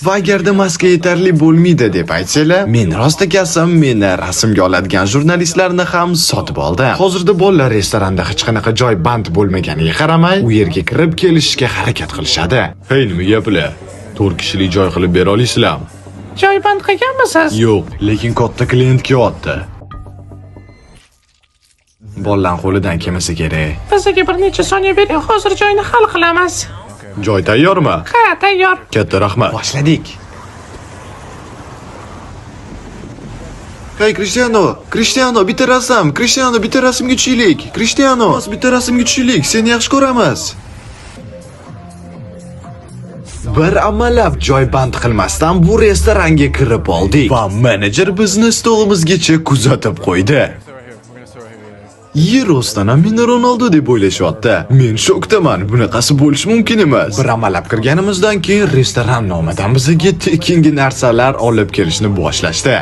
Va agarda maska yetarli bo'lmaydi deb aytsanglar, men rost akasam meni rasmga oladigan jurnalistlarni ham sotib oldi. Hozirda bolalar restoranda hech qanaqa joy band bo'lmaganiga qaramay, u yerga kirib kelishga harakat qilishadi. Hey, nima gaplar? 4 kishilik joy qilib bera olasizlarmi? Joy band qilganmisiz? Yo'q, lekin katta klient kelyapti. Bolalar qo'lidan kelmasa kerak. Bizga bir necha soniya bering, hozir joyni hal qilamiz. Joy tayyormi? Ha, tayyor. Katta rahmat. Boshladik. Hey Cristiano, bitta rasm. Cristiano, bitta rasmga tushaylik. Cristiano, bitta rasmga tushaylik. Seni yaxshi ko'ramiz. Bir amallab joy band qilmasdan bu restoranga kirib oldik va menejer bizni stolimizgacha kuzatib qo'ydi. Yer ostidan ham meni Ronaldo deb o'ylashyapti. Men shokdaman. Bunaqasi bo'lishi mumkin emas. Bir amallab kirganimizdan keyin restoran nomidan bizga tekingi narsalar olib kelishni boshlashdi.